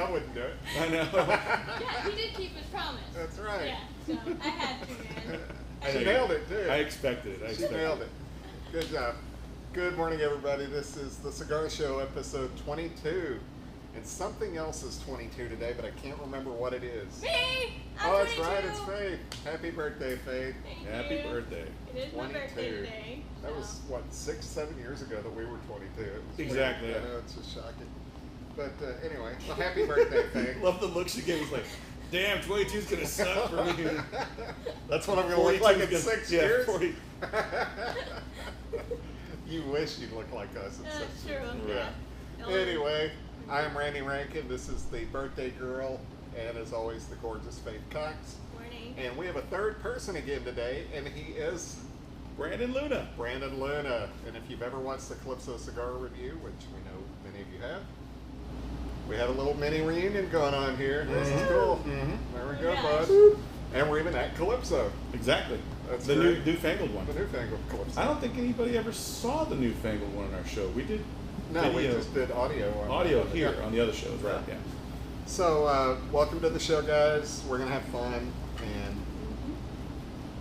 I wouldn't do it. I know. Yeah, he did keep his promise. That's right. Yeah, so I had to, man. She nailed it, too. I expected it. She nailed it. Good job. Good morning, everybody. This is the Cigar Show, episode 22. And something else is 22 today, but I can't remember what it is. Me! I'm Oh, that's 22. right. It's Faith. Happy birthday, Faith. Thank Happy you. birthday. It is my birthday today. That so. was, what, 6-7 years ago that we were 22. It was Exactly, weird. yeah. I know, it's just shocking. But anyway, so happy birthday, Faith. Love the look she gave. It's like, damn, 22's going to suck for me. That's what I'm going to look like in 6 years? 40. You wish you'd look like us in 6 That's years. true, yeah. Anyway, I'm Randy Rankin. This is the birthday girl, and as always, the gorgeous Faith Cox. Morning. And we have a third person again today, and he is Brandon Luna. Brandon Luna. And if you've ever watched the Calypso Cigar review, which we know many of you have, we had a little mini reunion going on here. This is cool. There we go, Yeah. bud. And we're even at Calypso. Exactly. That's the great. newfangled one. The newfangled Calypso. I don't think anybody ever saw the newfangled one on our show. We did No, we video. just did audio. Audio here on the other shows, right? Yeah. Yeah. So, welcome to the show, guys. We're going to have fun and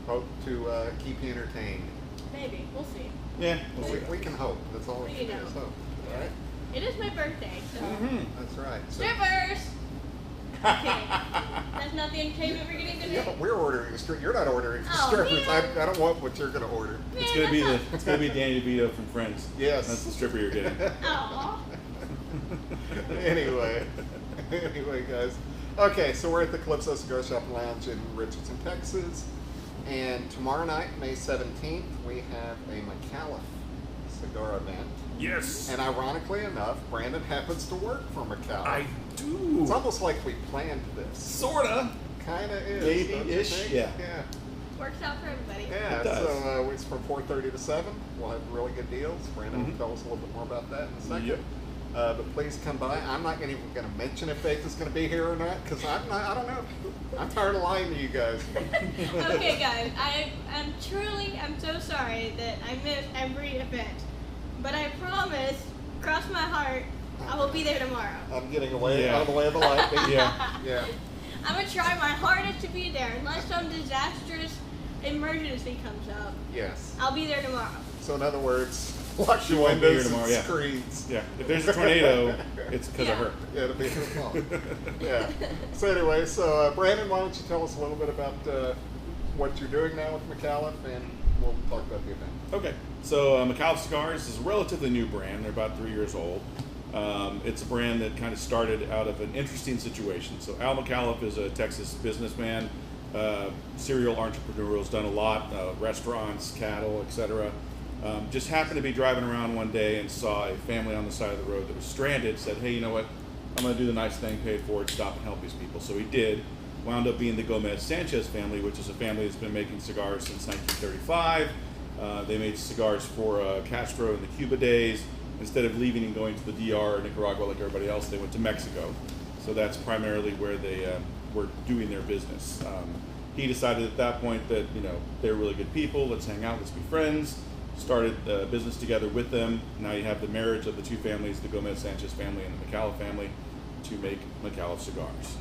hope to keep you entertained. Maybe. We'll see. Yeah. We'll see. We can hope. That's all we We can do know. is hope. All right? It is my birthday, so. That's right. So, Strippers! Okay. That's not the entertainment we're getting today? yeah, we're ordering a strip. You're not ordering Oh, strippers. I man. don't want what you're going to order. It's Man, gonna be that's it's gonna be Danny DeVito from Friends. Yes. That's the stripper you're getting. Aw. anyway, guys. Okay, so we're at the Calypso Cigar Shop and Lounge in Richardson, Texas. And tomorrow night, May 17th, we have a McAuliffe cigar event. Yes. And ironically enough, Brandon happens to work for McAuliffe. I do. It's almost like we planned this. Sorta. Kind of is. Maybe don't you ish, think? yeah. Yeah. Works out for everybody. Yeah, It does. so it's from 4:30 to 7. We'll have really good deals. Brandon will tell us a little bit more about that in a second. Yep. But please come by. I'm not even going to mention if Faith is going to be here or not because I don't know. I'm tired of lying to you guys. Okay, guys, I'm so sorry that I missed every event. But I promise, cross my heart, I will be there tomorrow. I'm getting away Yeah. out of the way of the light. Yeah. Yeah. I'm going to try my hardest to be there. Unless some disastrous emergency comes up, Yes. I'll be there tomorrow. So in other words, watch She your won't be here windows tomorrow, and yeah. screens. Yeah. If there's a tornado, it's because of Yeah. her. Yeah, it'll be her fault. Yeah. So anyway, Brandon, why don't you tell us a little bit about what you're doing now with McAuliffe, and we'll talk about the event. Okay, so McAuliffe Cigars is a relatively new brand. They're about 3 years old. It's a brand that kind of started out of an interesting situation. So Al McAuliffe is a Texas businessman, serial entrepreneur, has done a lot, restaurants, cattle, etc. Just happened to be driving around one day and saw a family on the side of the road that was stranded, said, hey, you know what, I'm going to do the nice thing, pay it forward, stop and help these people. So he did. Wound up being the Gomez Sanchez family, which is a family that's been making cigars since 1935. They made cigars for Castro in the Cuba days. Instead of leaving and going to the DR or Nicaragua like everybody else, they went to Mexico. So that's primarily where they were doing their business. He decided at that point that, you know, they're really good people, let's hang out, let's be friends. Started business together with them. Now you have the marriage of the two families, the Gomez Sanchez family and the McAuliffe family, to make McAuliffe cigars.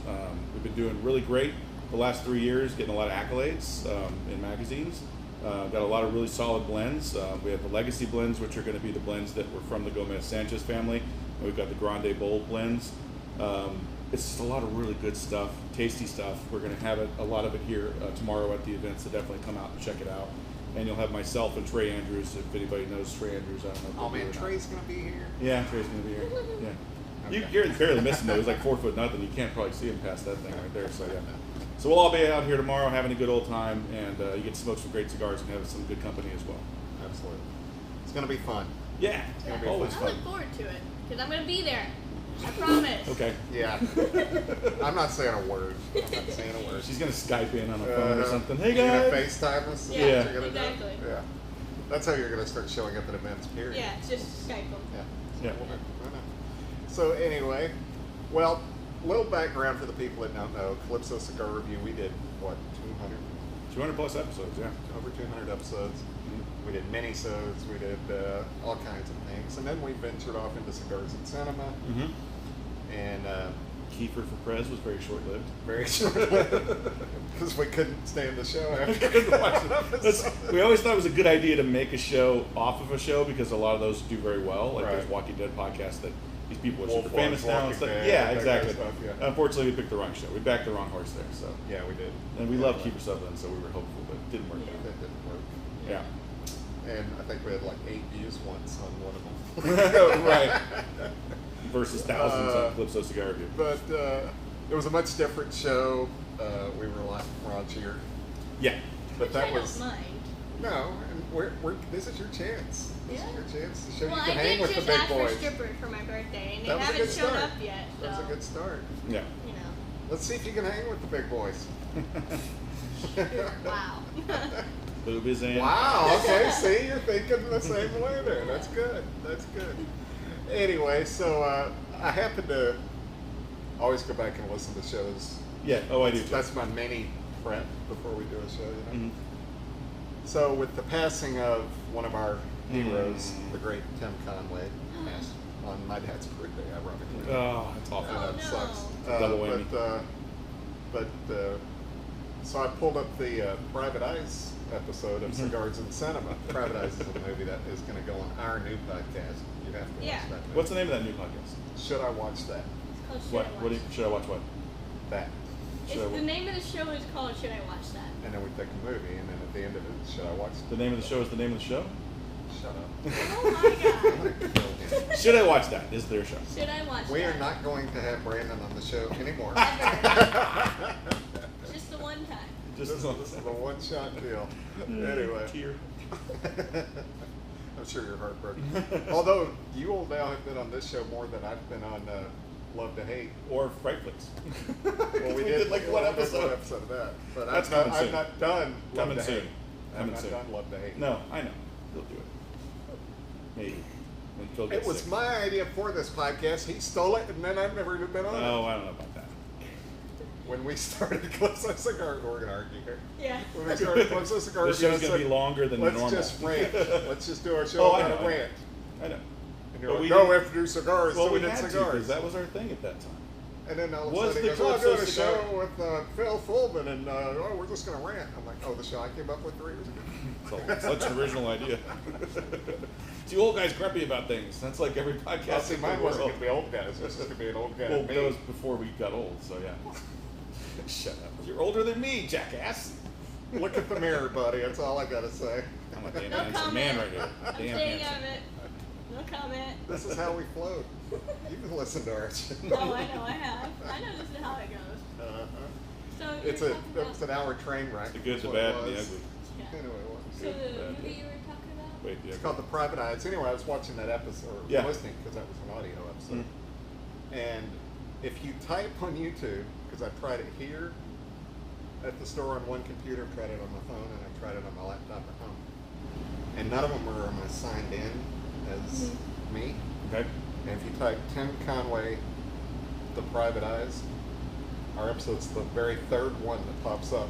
We've been doing really great the last 3 years, getting a lot of accolades in magazines. Got a lot of really solid blends. We have the legacy blends, which are going to be the blends that were from the Gomez Sanchez family. And we've got the Grande Bold blends. It's just a lot of really good stuff, tasty stuff. We're going to have a lot of it here tomorrow at the event, so definitely come out and check it out. And you'll have myself and Trey Andrews, if anybody knows Trey Andrews. I don't know. Oh man, Trey's going to be here. Yeah, Trey's going to be here. Yeah. Okay. You're barely missing though. He's like 4 foot nothing. You can't probably see him past that thing right there. So yeah. So we'll all be out here tomorrow having a good old time, and you get to smoke some great cigars and have some good company as well. Absolutely. It's going to be fun. Yeah, gonna be always I fun. look forward to it, because I'm going to be there. I promise. Okay. Yeah. I'm not saying a word. I'm not saying a word. She's gonna Skype in on the phone or something. Hey You're guys. going to FaceTime us? Is that Yeah, what you're gonna do? exactly. Yeah. That's how you're going to start showing up at events, period. Yeah, it's just Skype them. Yeah. Yeah. We'll do. I know. So anyway, well, little background for the people that don't know. Calypso Cigar Review, we did, what, 200 plus episodes, yeah. over 200 episodes. We did mini-sodes, we did all kinds of things. And then we ventured off into cigars and cinema. Mm-hmm. And Kiefer for Prez was very short-lived. Very short-lived. Because we couldn't stand the show after. We always thought it was a good idea to make a show off of a show because a lot of those do very well. Like there's Walking Dead podcasts that these people are super famous now and stuff. Yeah, exactly. Kind of stuff, yeah. Unfortunately, we picked the wrong show. We backed the wrong horse there. So yeah, we did. And we love Kiefer Sutherland, so we were hopeful, but it didn't work out. It didn't work. Yeah. And I think we had like 8 views once on one of them. Right. Versus thousands on Calypso Cigar Review. But it was a much different show. We were a lot raunchier. Yeah. But that I was don't mind. no. And this is your chance. This is your chance to show Well, you can I hang did with the just big ask boys. for strippers for my birthday, and they That was a haven't good shown start. up yet. So, That's a good start. Yeah. you know. Let's see if you can hang with the big boys. Wow. Boobies and Wow. Okay. See, you're thinking the same way there. That's good. That's good. Anyway, so I happen to always go back and listen to shows. Yeah. Oh, I do. Too. That's my mini prep before we do a show. You know. Mhm. So with the passing of one of our heroes, the great Tim Conway, passed on my dad's birthday, ironically. Oh, that's awful. Oh, That no. sucks. Double whammy. So I pulled up the Private Eyes episode of Cigars and Cinema. Private Eyes is a movie that is going to go on our new podcast. You have to watch that movie. What's the name of that new podcast? Should I watch that? It's called Should What? I What? Watch? Should I watch what? That. The name of the show is called Should I Watch That? And then we pick a movie, and then at the end of it, should I watch The name of the show is the name of the show? Shut up. Oh my god. Should I watch that? Is their show? Should I watch We that? are not going to have Brandon on the show anymore. Just the one time. This is a one-shot deal. Anyway. Tear. I'm sure you're heartbroken. Although you old Al have been on this show more than I've been on Love to Hate. Or Fright Flicks. Well, we did like one we did episode. one episode of that. But That's I'm coming soon. not done Love Coming to soon. Hate. I'm Coming not soon. done Love to Hate. No, I know. He'll do it. Maybe. When Phil It gets was sick. my idea for this podcast. He stole it, and then I've never even been on it. Oh, I don't know about that. When we started Calypso Cigar, we're going to argue here. Yeah. When we started Calypso Cigar, This show's going to be longer than let's normal. just rant. Let's just do our show Oh, I about know. a rant. I know. And you're But like, we no, didn't- we have to do cigars, Well, so we we did had to, cigars. because that was our thing at that time. And then all of a Was sudden he the goes, oh, I'm Calypso doing a Cigar- show with Phil Fullman, and oh, we're just going to rant. I'm like, oh, the show I came up with 3 years ago? So, such an original idea. See, old guys grumpy about things. That's like every podcast. Well, see, in the mine wasn't world. going to be old guys. It was just going to be an old guy. Well, me. that was before we got old, so yeah. Shut up. You're older than me, jackass. Look at the mirror, buddy. That's all I got to say. I'm a damn No handsome comment. man right here. I'm Damn staying handsome. out of it. No comment. This is how we float. You can listen to our show. Oh, I know I have. I know this is how it goes. Uh-huh. So It's you're a talking about, it's an hour train wreck. The good, That's the what it bad, and the was. ugly. yeah. Anyway, it was. So the Good, bad, movie yeah. you were talking about? Wait, yeah. It's called The Private Eyes. Anyway, I was watching that episode, or Yeah. listening, because that was an audio episode. Mm. And if you type on YouTube, because I tried it here at the store on one computer, tried it on my phone, and I tried it on my laptop at home. And none of them were signed in as me. Okay. And if you type Tim Conway, The Private Eyes, our episode's the very third one that pops up.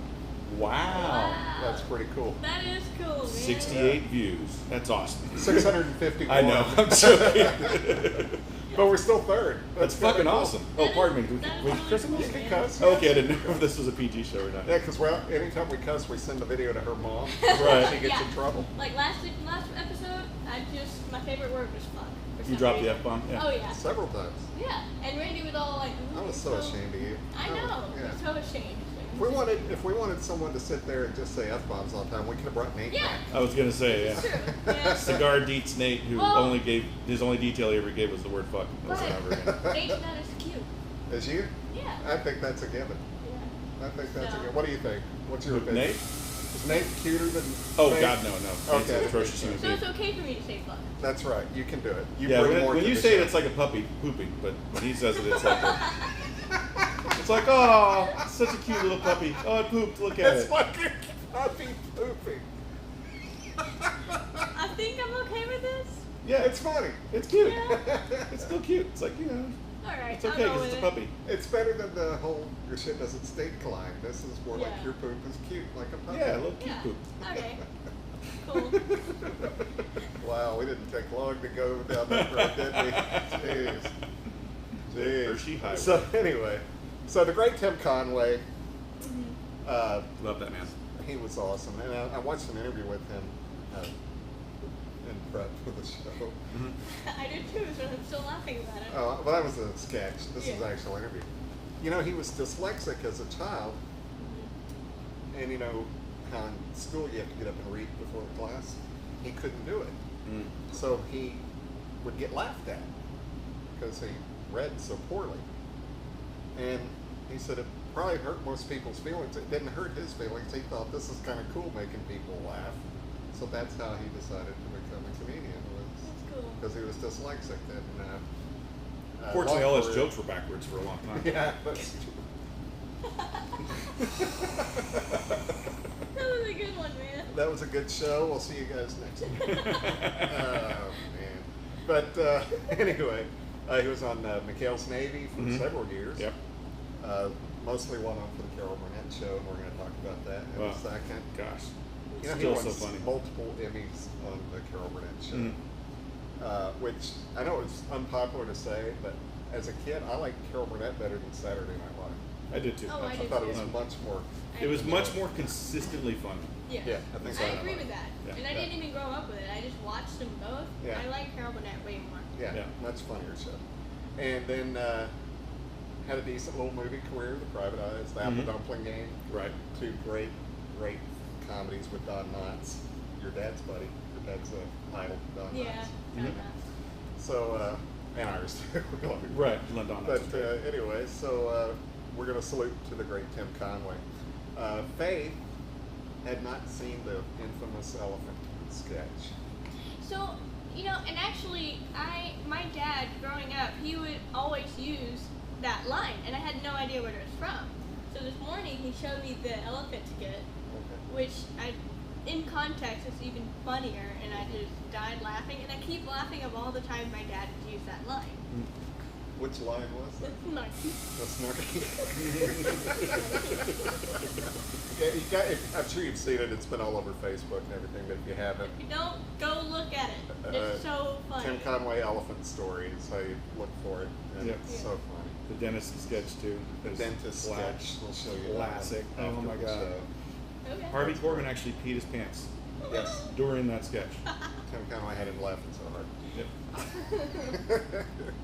Wow. That's pretty cool. That is cool, man. 68 views. That's awesome. 650. I know. I'm joking. But we're still third. That's kinda fucking cool. awesome. Oh, pardon me. That is We really curse cool, You can man. cuss. Okay, I didn't know if this was a PG show or not. Yeah, because anytime we cuss, we send the video to her mom. Right. She gets Yeah. in trouble. Like last episode, my favorite word was fuck. for You some dropped the reason. F-bomb? Yeah. Oh yeah. Several times. Yeah. And Randy was all like, I was so ashamed of you. I know. Yeah. I'm so ashamed. If we wanted someone to sit there and just say F-bombs all the time, we could have brought Nate Yeah. back. I was going to say, It's yeah. true. Yeah. Cigar Deets Nate, who Well- his only detail he ever gave was the word fuck. But Over and over again. Nate's not as cute. Is you? Yeah. I think that's a given. Yeah. I think that's a No. given. What do you think? What's your Who, opinion? Nate? Is Nate cuter than Oh, Nate? God, no. Nate's Okay. an atrocious human So being. it's okay for me to say fuck. That's right. You can do it. You Yeah, bring more when to you the say it, show. it's like a puppy pooping, but when he says it, it's like it's like, oh, it's such a cute little puppy. Oh, it pooped. Look at It's it. like a puppy pooping. I think I'm okay with this. Yeah, It's funny. it's cute. Yeah. It's still cute. It's like, Alright, it's I'll okay go because with it's a it. puppy. It's better than the whole your shit doesn't stink line. This is more like Yeah. your poop is cute, like a puppy. Yeah, a little cute Yeah. poop. Okay. Cool. Wow, we didn't take long to go down that road, did we? Jeez. Jeez. Hershey Highway. So anyway, so the great Tim Conway, Love that man. he was awesome, and I watched an interview with him in prep for the show. I did too, so I'm still laughing about it. Well, that was a sketch. This is Yeah. an actual interview. You know, he was dyslexic as a child, and you know how in school you have to get up and read before class. He couldn't do it, so he would get laughed at because he read so poorly. And he said it probably hurt most people's feelings. It didn't hurt his feelings. He thought this is kind of cool making people laugh. So that's how he decided to become a comedian, That's cool. because he was dyslexic. And Fortunately, all his career. jokes were backwards for a long time. Yeah, that's That was a good one, man. that was a good show. We'll see you guys next time. Oh man! But anyway, he was on McHale's Navy for several years. Yep. Mostly one on for the Carol Burnett Show, and we're going to talk about that in a second. Gosh. You know, he Still won so funny. multiple Emmys on the Carol Burnett Show, which I know is unpopular to say, but as a kid, I liked Carol Burnett better than Saturday Night Live. I did too. Oh, I did thought it was too. much more. It was much more consistently funny. Yeah. Yeah, I think so. I agree with that. Yeah. And I didn't even grow up with it. I just watched them both. Yeah. I like Carol Burnett way more. Yeah, Yeah. much funnier show. And then had a decent little movie career, The Private Eyes, The Apple Dumpling Game. Right. Two great comedies with Don Knotts, your dad's buddy. Your dad's idol, Don Yeah. Knotts. Kind of. So, and ours too. Right. Don But Knotts. anyway, so we're going to salute to the great Tim Conway. Faith had not seen the infamous elephant sketch. So, you know, and actually, my dad, growing up, he would always use that line, and I had no idea where it was from. So this morning, he showed me the elephant skit, which in context, it's even funnier, and I just died laughing, and I keep laughing of all the time my dad would use that line. Which line was that? It's not. The snarky. Yeah, you got, I'm sure you've seen it. It's been all over Facebook and everything, but if you haven't, If you don't, go look at it. It's so funny. Tim Conway Elephant Story is how you look for it, and Yep. it's so funny. The dentist sketch too. The was dentist sketch, we'll show you that Classic. one Oh after my the God. show. Okay. Harvey Korman actually peed his pants Yes, during that sketch. Tim Conway had him laughing so hard. Yep.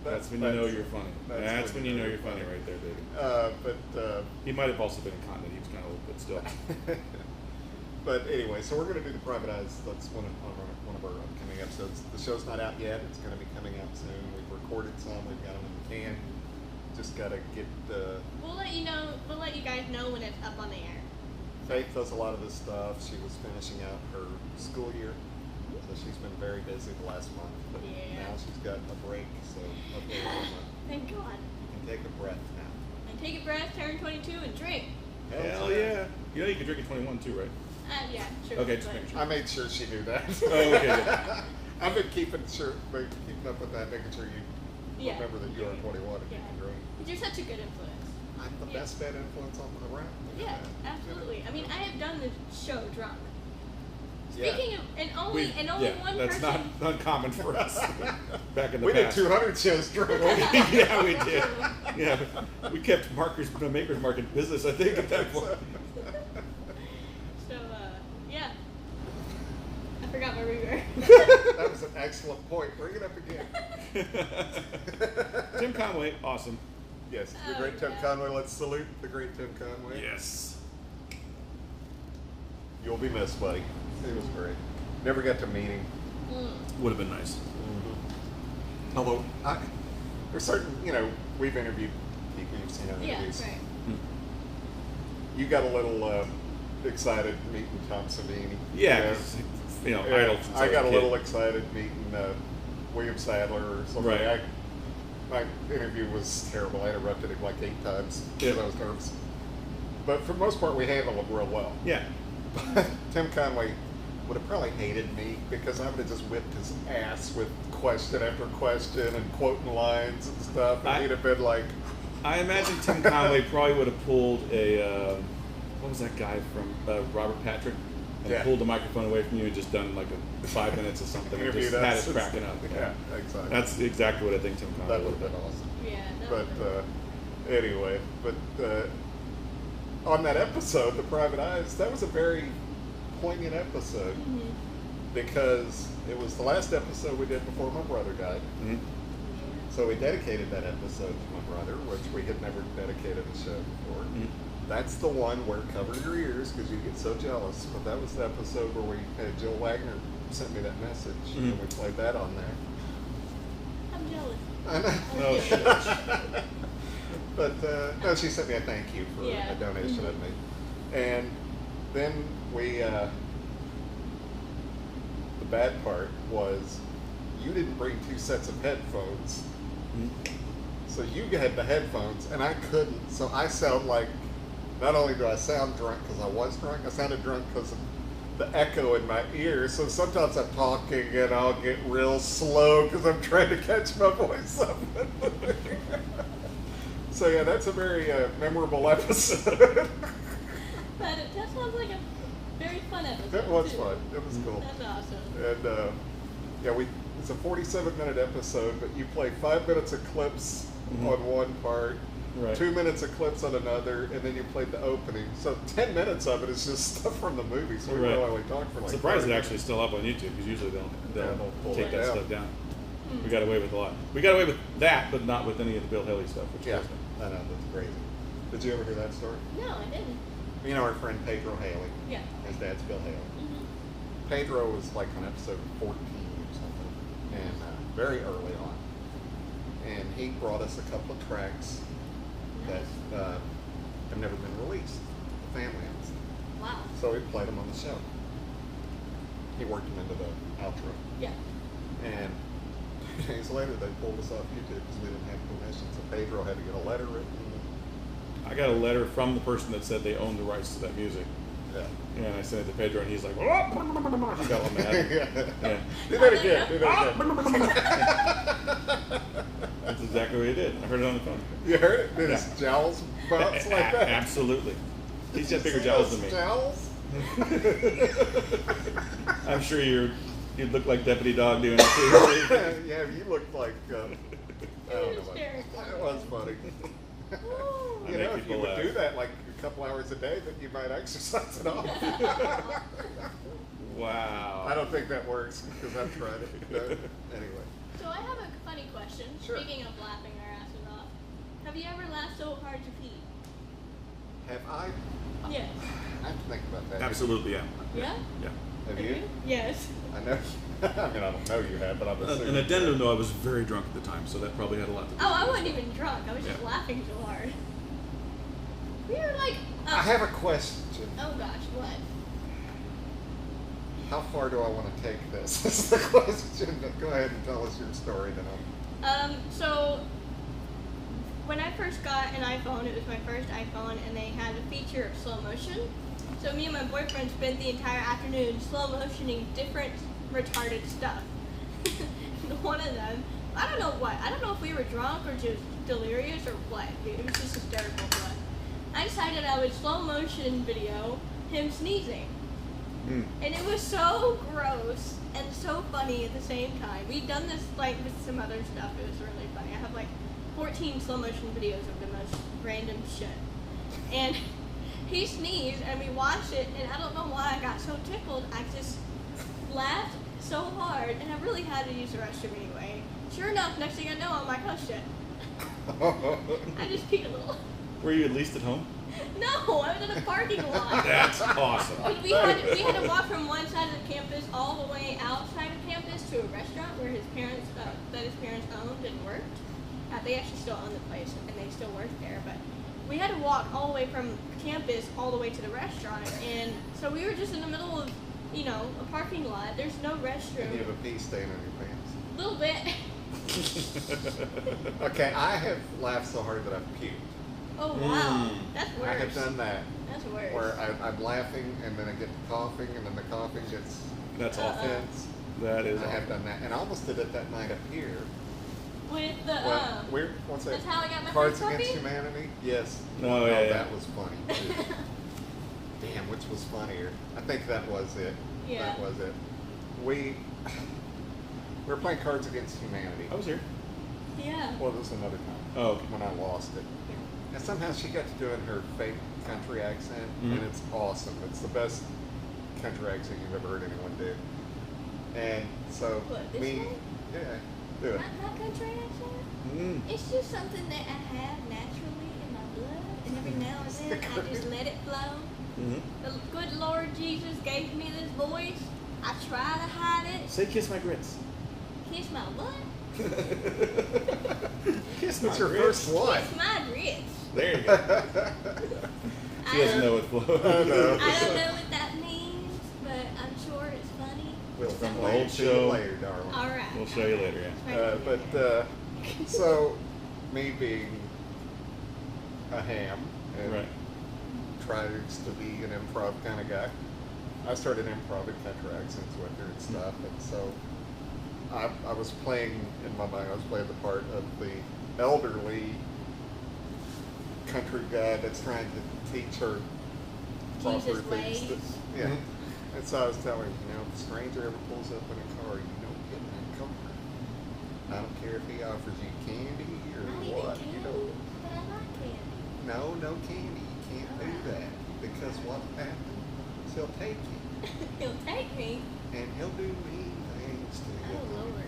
That's when you know you're funny. That's when you know you're funny right there, baby. But He might have also been incontinent. He was kind of old, but still. but anyway, so we're going to do The Private Eyes. That's one of our upcoming episodes. The show's not out yet. It's going to be coming out soon. We've recorded some. We've got them in the can. Just got to get the. We'll let you know. We'll let you guys know when it's up on the air. Faith does a lot of this stuff. She was finishing out her school year, so she's been very busy the last month. But Yeah. now she's got a break, so hopefully Thank God. you can take a breath now. And take a breath, turn 22, and drink. Hell yeah. You know you can drink at 21 too, right? Yeah, sure. Okay, just but- making sure. I made sure she knew that. Oh, okay, good. I've been keeping up with that, making sure you Yeah. remember that you are 21 and you Yeah. can drink. But you're such a good influence. I'm the Yeah. best bad influence on the around. Look at Yeah, that. absolutely. I mean, I have done this show drunk. Yeah. Speaking of, and We- only one that's person. not uncommon for us. Back in the We did past. 200 shows drunk. Yeah, we did. Yeah, we kept Maker's Mark in business, I think, at that point. So, yeah. I forgot where we were. That was an excellent point. Bring it up again. Tim Conway, awesome. Yes, the Oh, great Tim yeah. Conway. Let's salute the great Tim Conway. Yes. You'll be missed, buddy. He was great. Never got to meet him. Would have been nice. Although, there's certain, we've interviewed people you've seen on Yeah, interviews. right. You got a little excited meeting Tom Savini. Yeah, Yeah. idol. since I was got a kid. little excited meeting William Sadler or something. Right. My interview was terrible. I interrupted him like 8 times Yeah. because I was nervous. But for the most part, we handled it real well. Yeah. Tim Conway would have probably hated me because I would have just whipped his ass with question after question and quoting lines and stuff. And he'd have been like, I imagine Tim Conway probably would have pulled a, what was that guy from Robert Patrick? And Yeah. pulled the microphone away from you and just done like 5 minutes or something and interviewed just had us. us cracking up. Yeah, exactly. That's exactly what I think Tim Conway That would have been awesome. Yeah, no, But anyway, on that episode, The Private Eyes, that was a very poignant episode because it was the last episode we did before my brother died. So we dedicated that episode to my brother, which we had never dedicated a show before. That's the one where cover your ears because you get so jealous. But that was the episode where we had Jill Wagner sent me that message, and we played that on there. I'm jealous. I know. Oh, shit. But no, she sent me a thank you for a donation of me. And then we, the bad part was you didn't bring 2 sets of headphones. So you had the headphones and I couldn't. So I sound like, not only do I sound drunk because I was drunk, I sounded drunk because of the echo in my ears. So sometimes I'm talking and I'll get real slow because I'm trying to catch my voice up. So yeah, that's a very memorable episode. But that sounds like a very fun episode. It was too. fun. It was cool. That's awesome. And yeah, it's a 47-minute episode, but you play 5 minutes of clips on one part, Right. 2 minutes of clips on another, and then you played the opening. So 10 minutes of it is just stuff from the movie. So we Right. really only talked for like. Surprised 30 it's actually still up on YouTube because usually they'll they'll pull take it that down. stuff down. We got away with a lot. We got away with that, but not with any of the Bill Haley stuff, which Yeah, was I know, that's crazy. Did you ever hear that story? No, I didn't. You know our friend Pedro Haley. Yeah. His dad's Bill Haley. Pedro was like on episode 14 or something, and very early on. And he brought us a couple of tracks that have never been released. The family owns them. Wow. So we played them on the show. He worked them into the outro. Yeah. And 2 days later, they pulled us off YouTube because we didn't have permission. So Pedro had to get a letter written. I got a letter from the person that said they owned the rights to that music. Yeah. And I sent it to Pedro, and he's like, he got all mad. Yeah. Do that again. Do that again. That's exactly what he did. I heard it on the phone. You heard it? Did his jowls bounce like that? Absolutely. He's got bigger See jowls those than me. Jowls? I'm sure you'd look like Deputy Dog doing it too. Yeah, you looked like, I don't know what. It was funny. Ooh. You know, if you people would laugh. do that like a couple hours a day, then you might exercise it off. Wow. I don't think that works because I've tried it. Anyway. So I have a funny question. Sure. Speaking of laughing our asses off, have you ever laughed so hard to pee? Have I? Yes. I have to think about that. Absolutely, yeah. Yeah? Yeah. Have you? Yes. I know. I mean, I don't know you have, but I'm assuming. An addendum, though, I was very drunk at the time, so that probably had a lot to do with Oh, I it. wasn't even drunk. I was just Yeah. laughing so hard. We were like, I have a question. oh gosh, what? How far do I want to take this? Is the question. But go ahead and tell us your story then. So when I first got an iPhone, it was my first iPhone, and they had a feature of slow motion. So me and my boyfriend spent the entire afternoon slow motioning different retarded stuff. And one of them, I don't know what. I don't know if we were drunk or just delirious or what. Dude, it was just hysterical for us. I decided I would slow motion video him sneezing. And it was so gross and so funny at the same time. We'd done this like with some other stuff. It was really funny. I have like 14 slow motion videos of the most random shit. And he sneezed and we watched it, and I don't know why I got so tickled. I just laughed so hard, and I really had to use the restroom anyway. Sure enough, next thing I know, I'm like, oh shit. I just peed a little. Were you at least at home? No, I was in a parking lot. That's awesome. We had to walk from one side of the campus all the way outside of campus to a restaurant where his parents owned and worked. They actually still own the place and they still work there, but we had to walk all the way from campus all the way to the restaurant, and so we were just in the middle of, a parking lot. There's no restroom. And you have a pee stain on your pants. A little bit. Okay, I have laughed so hard that I've puked. Oh wow, that's worse. I have done that. That's worse. Where I'm laughing and then I get to coughing and then the coughing gets That's awful. intense. That is I have awful. done that, and I almost did it that night up here. With the What's that? That's how I got my Cards first Against puppy? Humanity. Yes. Oh, yeah, that yeah. was funny too. Damn, which was funnier? I think that was it. Yeah. That was it. We were playing Cards Against Humanity. I was here. Yeah. Well, this was another time. Oh, okay. When I lost it. And somehow she got to doing her fake country accent, Mhm. and it's awesome. It's the best country accent you've ever heard anyone do. And so, What, this me, one? yeah, do it. My country accent? Mm. It's just something that I have naturally in my blood, and every now and then I just let it flow. Mhm. The good Lord Jesus gave me this voice. I try to hide it. Say kiss my grits. Kiss my what? Kiss That's your first one. Kiss my grits. There you go. She doesn't know it flows. I know. I don't know what that means, but I'm sure it's funny. We'll From the explain old it to you show. later, darling. All right. We'll show you later, yeah. So, me being a ham and Right. tries to be an improv kind of guy, I started improv and country accents with her and stuff. And so, I was playing, in my mind, I was playing the part of the elderly country guy that's trying to teach her proper Jesus things. ways. Yeah. And so I was telling her, you know, if a stranger ever pulls up in a car, you don't get in that car. I don't care if he offers you candy or Not even what. candy, You know, but I like candy. no candy. You can't do that because what happens? He'll take you He'll take me. and he'll do mean things to you. Oh Lord.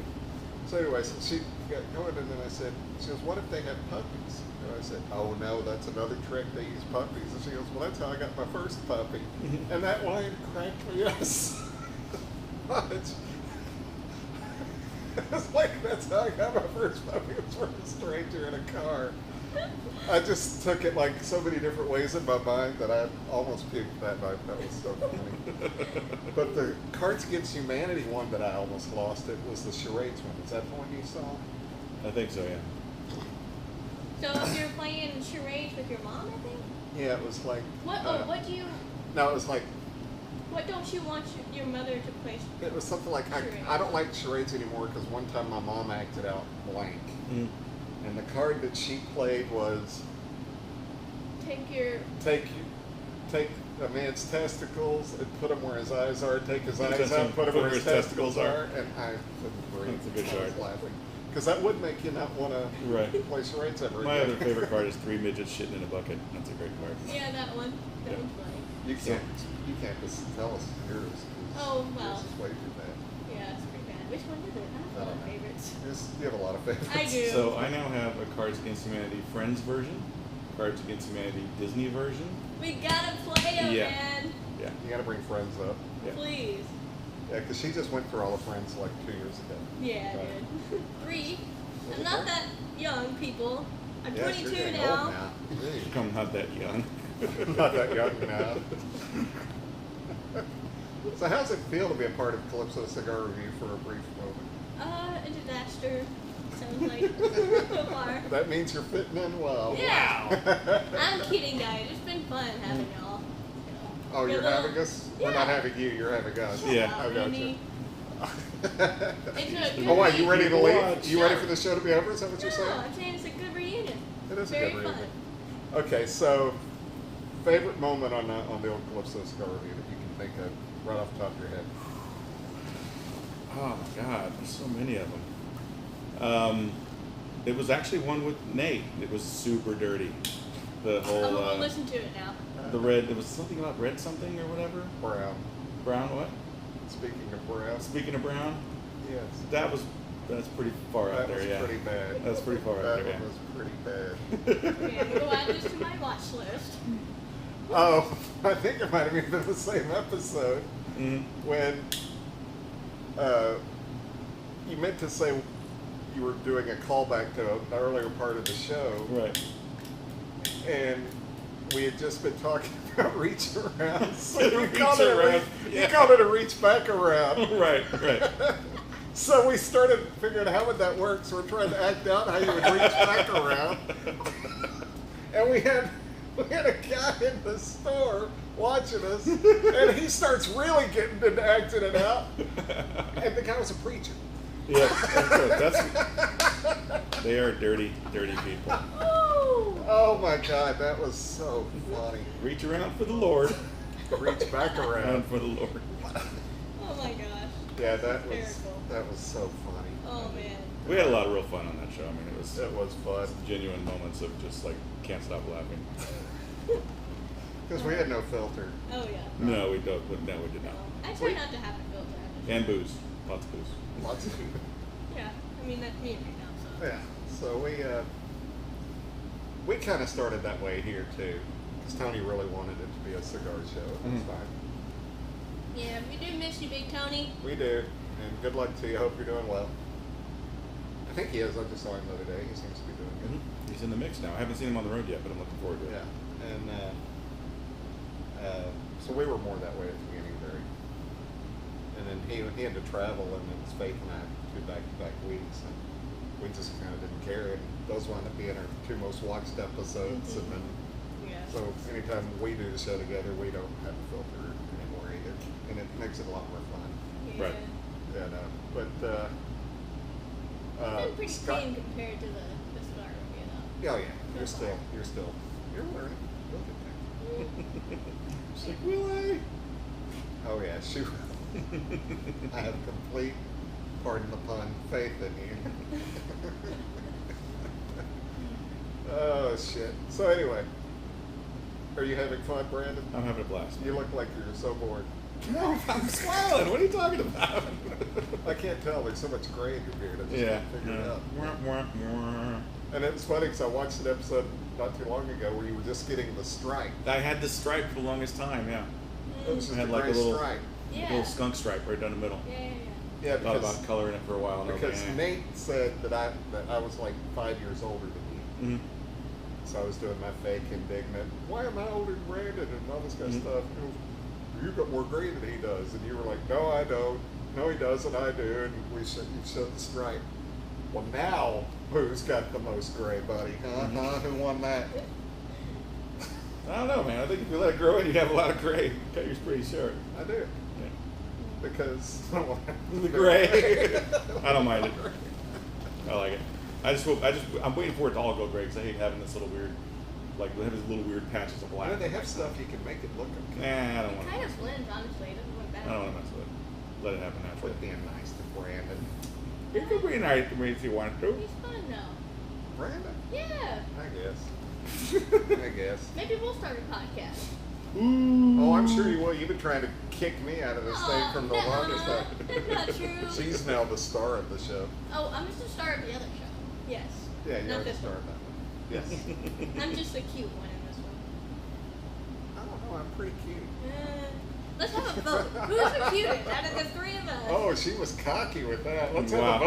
So anyway, so she got going, and then I said, she goes, what if they had puppies? And I said, oh no, that's another trick. They use puppies. And she goes, well, that's how I got my first puppy. And that line cracked me up so much. It's like, that's how I got my first puppy, was from a stranger in a car. I just took it like so many different ways in my mind that I almost puked that night. That was so funny. But the Cards Against Humanity one that I almost lost, it was the charades one. Is that the one you saw? I think so, yeah. So if you're playing charades with your mom, I think. Yeah, it was like. What? What do you? No, it was like, What don't you want your mother to play? it was something like, I don't like charades anymore because one time my mom acted out blank. Mm. And the card that she played was Take take a man's testicles and put them where his eyes are, take his eyes That's out, put them put where his testicles are, and I couldn't breathe. That's a good I was card. laughing. Because that would make you not want to Right. play charades ever My again. other favorite card is Three Midgets Shitting in a Bucket. That's a great card. Yeah, that one. That Yeah. one's funny. You can't just tell us yours. 'cause Oh, well. yours is way too bad. Yeah, it's pretty bad. Which one is it? I have a lot of favorites. You have a lot of favorites. I do. So I now have a Cards Against Humanity Friends version, Cards Against Humanity Disney version. We gotta play them, Yeah. man. Yeah. You got to bring friends up. Yeah. Please. Yeah, because she just went through all the friends like 2 years ago. Yeah, I Right. did. 3. I'm not that young, people. I'm Yes, 22 you're getting now. old now. Gee. I'm not that young. Not that young now. So how's it feel to be a part of Calypso Cigar Review for a brief moment? A disaster. Sounds like so far. That means you're fitting in well. Yeah. I'm kidding, guys. It's been fun having y'all. Oh, you're Little- having us? We're not Yeah. having you, you're having us. Yeah. I got you. It's a good Oh, why, you ready to People leave? watch. You ready for the show to be over? Is that what you're No, saying? I'm saying it's a good reunion. It is a Very good fun. reunion. Okay, so favorite moment on the old Calypso Cigar Review that you can think of right off the top of your head? Oh my God, there's so many of them. It was actually one with Nate. It was super dirty. The I'm whole gonna listen to it now. the red. It was something about red something or whatever. Brown. Brown what? Speaking of brown. Speaking of brown, Yes. that's pretty far out That there. was Yeah. pretty bad. That's pretty far out That there. one was pretty bad. Okay, I'm gonna go add this to my watch list. Oh, I think it might have even been the same episode Mm. when you meant to say you were doing a callback to an earlier part of the show, Right. and we had just been talking about reach around. So you Reach called it a around, reach, yeah. you called it a reach back around. Right. Right. So we started figuring out how would that work. So we're trying to act out how you would reach back around. And we had a guy in the store watching us, and he starts really getting into acting it out. And the guy was a preacher. Yeah. That's they are dirty, dirty people. Ooh. Oh my God, that was so funny. Reach around for the Lord. Reach back Around around. for the Lord. Oh my gosh. Yeah, Hysterical. that was so funny. Oh man. We had a lot of real fun on that show. I mean, it was fun. genuine moments of just like can't stop laughing. Because we had no filter. Oh yeah. No, we don't. No, we did not. I try not to have a filter. And booze, lots of booze. Lots of Yeah, I mean that's me right now. So. Yeah. So we kind of started that way here too, because Tony really wanted it to be a cigar show. It was fine. Yeah, we do miss you, Big Tony. We do, and good luck to you. Hope you're doing well. I think he is. I just saw him the other day. He seems to be doing good. He's in the mix now. I haven't seen him on the road yet, but I'm looking forward to it. Yeah, and so we were more that way at the beginning, very. And then he had to travel, and then Faith and I 2 back-to-back weeks, and we just kind of didn't care. And those wound up being our 2 most watched episodes, and then so anytime we do the show together, we don't have a filter anymore either, and it makes it a lot more fun. Yeah. Right. Yeah, no, but It's been pretty clean compared to the cigar review, though. oh yeah, you're learning. You'll get there. She's like, will I? Oh yeah, she. I have complete, pardon the pun, faith in you. Oh shit. So anyway, are you having fun, Brandon? I'm having a blast. You look like you're so bored. No, I'm smiling. What are you talking about? I can't tell. There's so much gray in your beard. I just Yeah. can't figure it out. Mwah, mwah, mwah. And it's funny because I watched an episode not too long ago where you were just getting the stripe. I had this stripe for the longest time. Yeah. It was just I had a like gray a little, stripe. little skunk stripe right down the middle. Yeah, Thought because about coloring it for a while. And I was because like, eh. Nate said that I was like 5 years older than you. Mhm. So I was doing my fake indignant, why am I older than Brandon and all this kind of stuff. He goes, you got more gray than he does. And you were like, no, I don't. No, he doesn't, I do. And you showed the stripe. Well, now, who's got the most gray, buddy? Who won that? I don't know, man. I think if you let it grow in, you'd have a lot of gray. Cut yours pretty short. I do. Yeah. Because The gray. I don't mind it. I like it. I'm waiting for it to all go gray because I hate having this little weird, like they have these little weird patches of I black. know they have stuff you can make it look okay. Nah, I don't want It kind to. of blends, honestly. It doesn't look bad. I don't want to mess with it. Let it happen naturally. Quit being nice to Brandon. You could be nice to me if you want to. He's fun, though. Brandon? Yeah. I guess. I guess. Maybe we'll start a podcast. Ooh. Oh, I'm sure you will. You've been trying to kick me out of this thing from the longest time. That's not true. She's now the star of the show. Oh, I'm just the star of the other show. Yes. Yeah, you're Not the this star one. of that one. Yes. I'm just the cute one in this one. I don't know. I'm pretty cute. Let's have a vote. Who's the cutest out of the 3 of us? Oh, she was cocky with that. Let's Wow. have a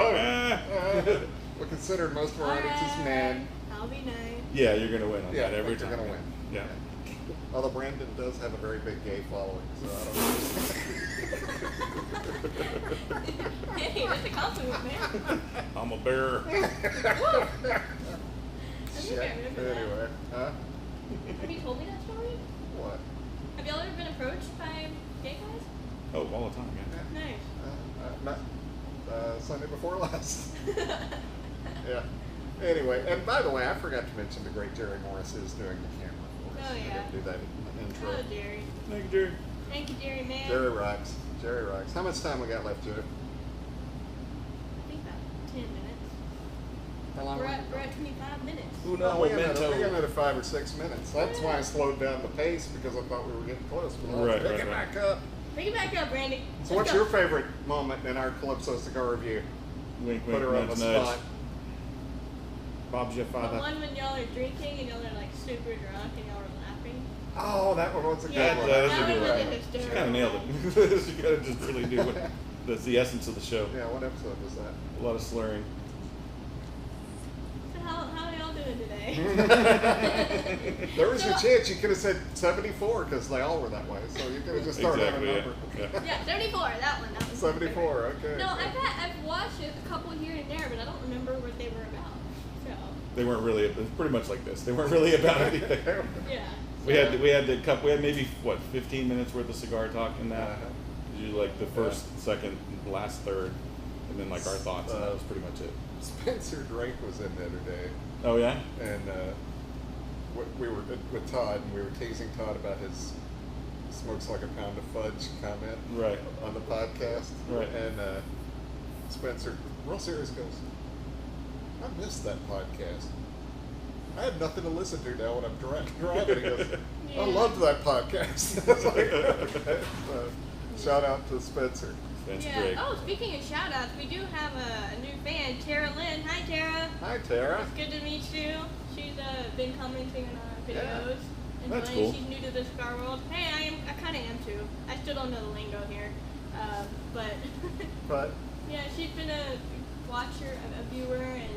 vote. We're considered most of our audience is men. I'll be nice. Yeah, you're gonna win on Yeah, that every you're time. gonna win. Yeah. Although Brandon does have a very big gay following, so I don't know. Hey, that's a compliment, man. I'm a bear. I think I remember that. Anyway, huh? Have you told me that story? What? Have y'all ever been approached by gay guys? Oh, all the time, yeah. Nice. Not Sunday before last. Yeah. Anyway, and by the way, I forgot to mention the great Jerry Morris is doing the camera for us. Oh, I yeah. didn't do that in the intro. Oh, Jerry. Thank you, Jerry. Thank you, Jerry, man. Jerry rocks. Jerry rocks. How much time we got left, Jerry? I think about 10 minutes. How long? We're at 25 minutes. Ooh, No, we got memento. another 5 or 6 minutes. That's why I slowed down the pace because I thought we were getting close. But Right, pick right, it right. back up. Bring it back up, Randy. So, what's your favorite moment in our Calypso Cigar review? Wink, Put wink, her on the nudge, nudge. spot. Bob's your The father. one when y'all are drinking and y'all are like super drunk and y'all are laughing. Oh, that one was a good Yeah, one. that's a that good one one. was She hysterical. kind of nailed it. You gotta just really do what. That's the essence of the show. Yeah, what episode was that? A lot of slurring. So how are y'all doing today? There was your So- chance. You could have said 74 because they all were that way. So you could have just started Exactly, on a yeah. number. Yeah. Yeah, 74. That one. That was my 74. favorite. Okay. No, I've watched it a couple here and there, but I don't remember what they were about. So They weren't really. It was pretty much like this. They weren't really about anything. yeah. We had the cup. We had maybe what 15 minutes worth of cigar talk in that. Usually like the first, second, last third, and then like our thoughts, and that was pretty much it. Spencer Drake was in the other day, Oh yeah. and we were with Todd, and we were teasing Todd about his smokes like a pound of fudge comment Right. on the podcast. Right. And Spencer, real serious, goes, I missed that podcast. I had nothing to listen to now when I'm driving. He goes, I Yeah. loved that podcast. It's like, okay. Shout out to Spencer. That's Yeah. great. Oh, speaking of shout outs, we do have a new fan, Tara Lynn. Hi, Tara. Hi, Tara. It's good to meet you. She's been commenting on our Yeah. videos. That's Enjoying. cool. She's new to the cigar world. Hey, I kind of am too. I still don't know the lingo here, but But yeah, she's been a watcher, a viewer, and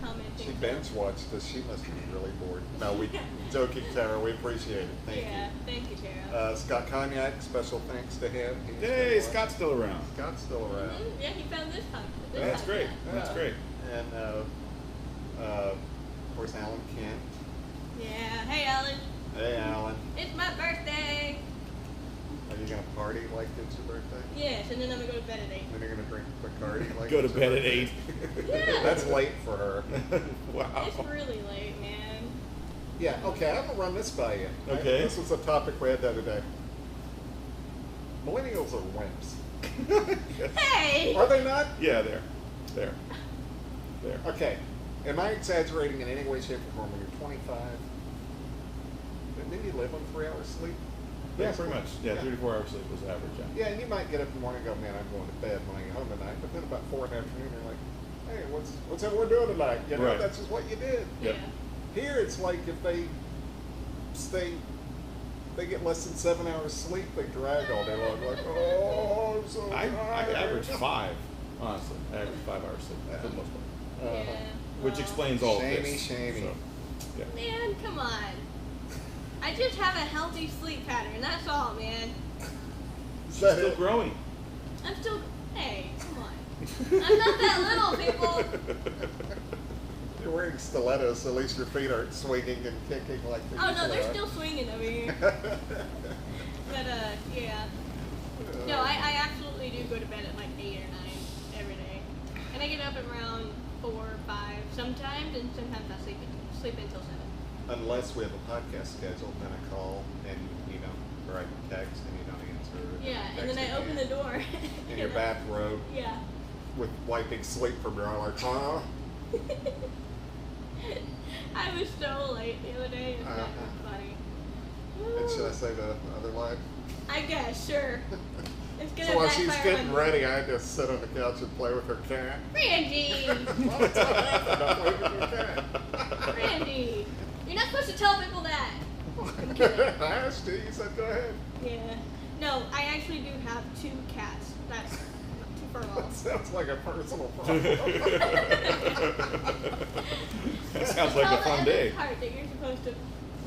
commenting. she binge watched this. She must be really bored. No, we joking, Tara. We appreciate it. Thank Yeah, you. thank you, Tara. Scott Cognac, special thanks to him. He's Hey, been Scott's still around. Scott's still around. Mhm, yeah, he found this time. That's great. That's Yeah. great. And of course, Alan Kent. Yeah. Hey, Alan. Hey, Alan. It's my birthday. Are you gonna party like it's your birthday? Yes, and then I'm gonna go to bed at 8. Then you're gonna drink Bacardi like Go to it's your bed at birthday? 8. Yeah. That's late for her. Wow. It's really late, man. Yeah. Okay, I'm gonna run this by you. Okay. This was a topic we had the other day. Millennials are wimps. Hey. Are they not? Yeah, there. Okay. Am I exaggerating in any way, shape, or form? When you're 25, didn't you live on 3 hours sleep? Yeah, pretty much. Yeah, 3 to 4 hours sleep was average. Yeah. Yeah, and you might get up in the morning and go, man, I'm going to bed when I get home tonight. But then about 4 in the afternoon, you're like, hey, what's everyone doing tonight? You know, Right. that's just what you did. Yep. Yeah. Here, it's like if they get less than 7 hours sleep, they drag all day long. Like, oh, I'm so I tired. average 5, honestly. I average 5 hours sleep for the most part. Yeah. Which well, explains all Shamey, of this. shamey. So, yeah. Man, come on. I just have a healthy sleep pattern. That's all, man. Is She's that still it? growing. I'm still. Hey, come on. I'm not that little, people. You're wearing stilettos, so at least your feet aren't swinging and kicking like they Oh no, usually they're are. still swinging over here. But yeah. No, I absolutely do go to bed at like 8 or 9 every day, and I get up around 4 or 5 sometimes, and sometimes I sleep until 7. Unless we have a podcast scheduled, then I call and or I can text and you don't answer. Yeah, and then text I open the again. door. In your bathrobe Yeah. with wiping sleep from your eye, like, huh? I was so late the other day. It's not funny. And should I say the other line? I guess, sure. It's gonna So while she's backfire getting on- ready, I had to sit on the couch and play with her cat. Randy! Well, that's what happened. I played with her cat. Randy! You're not supposed to tell people that. I'm kidding. I asked you, you said go ahead. Yeah. No, I actually do have 2 cats. That's 2 fur That balls. sounds like a personal problem. That sounds like a fun day. Part that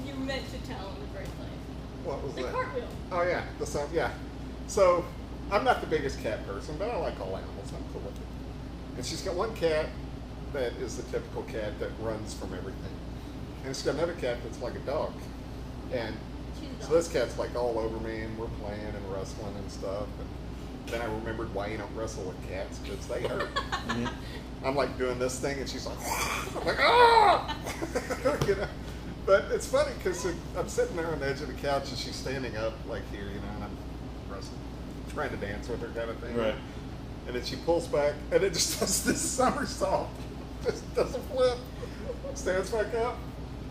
you're meant to tell in the first place. What was The that? cartwheel. Oh yeah, the sound. Yeah. So I'm not the biggest cat person, but I like all animals. I'm cool with it. And she's got one cat that is the typical cat that runs from everything, and she's got another cat that's like a dog. And She's a so dog. this cat's like all over me, and we're playing and wrestling and stuff. And then I remembered why you don't wrestle with cats, because they hurt. Mhm. I'm like doing this thing, and she's like, I'm like, ah! You know? But it's funny because I'm sitting there on the edge of the couch, and she's standing up like here, and I'm wrestling, trying to dance with her kind of thing. Right. And then she pulls back, and it just does this somersault, just does a flip, stands back up,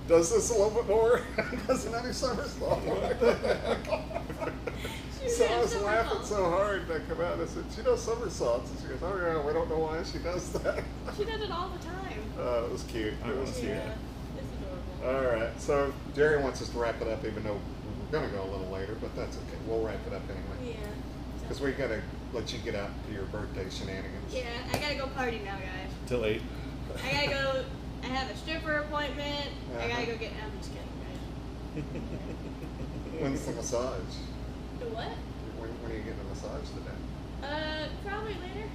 does this a little bit more, does another somersault. She's So I doing was laughing somersaults. so hard, and I come out and I said, she does somersaults. And she goes, oh yeah, we don't know why she does that. She does it all the time. It was cute. I It wanna was see cute. that. It's adorable. All right, so Jerry wants us to wrap it up, even though we're going to go a little later, but that's okay. We'll wrap it up anyway. Yeah. Because we got to let you get out to your birthday shenanigans. Yeah, I gotta go party now, guys. Till 8. I gotta go. I have a stripper appointment. I gotta go get I'm just kidding, guys. When's the massage? The what? When are you getting a massage today? Probably later.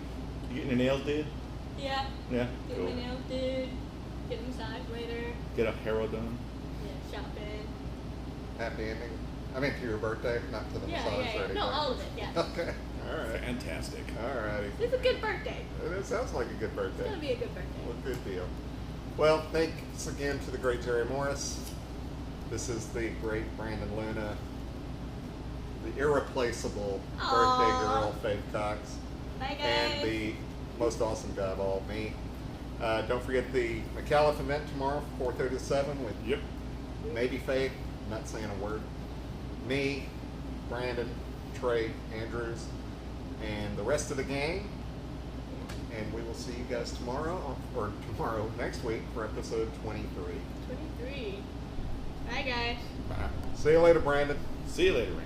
You getting your nails did? Yeah. Yeah. Get Cool. my nails did. Get a massage later. Get a hair done. Yeah, shopping. Happy ending? I mean, to your birthday, not to the Yeah, massage yeah, or yeah. anything. No, all of it. Yeah. Okay. All right. Fantastic. All righty. It's a good birthday. It sounds like a good It's birthday. gonna be a good birthday. Well, good deal. Well, thanks again to the great Jerry Morris. This is the great Brandon Luna. the irreplaceable Aw. birthday girl, Faith Cox, Bye, guys. and the most awesome guy of all, me. Don't forget the McAuliffe event tomorrow, 4:30 to 7, with Yep. maybe Faith, not saying a word, me, Brandon, Trey, Andrews, and the rest of the gang. And we will see you guys tomorrow, or tomorrow, next week, for episode 23. 23. Bye, guys. Bye. See you later, Brandon. See you later, Randy.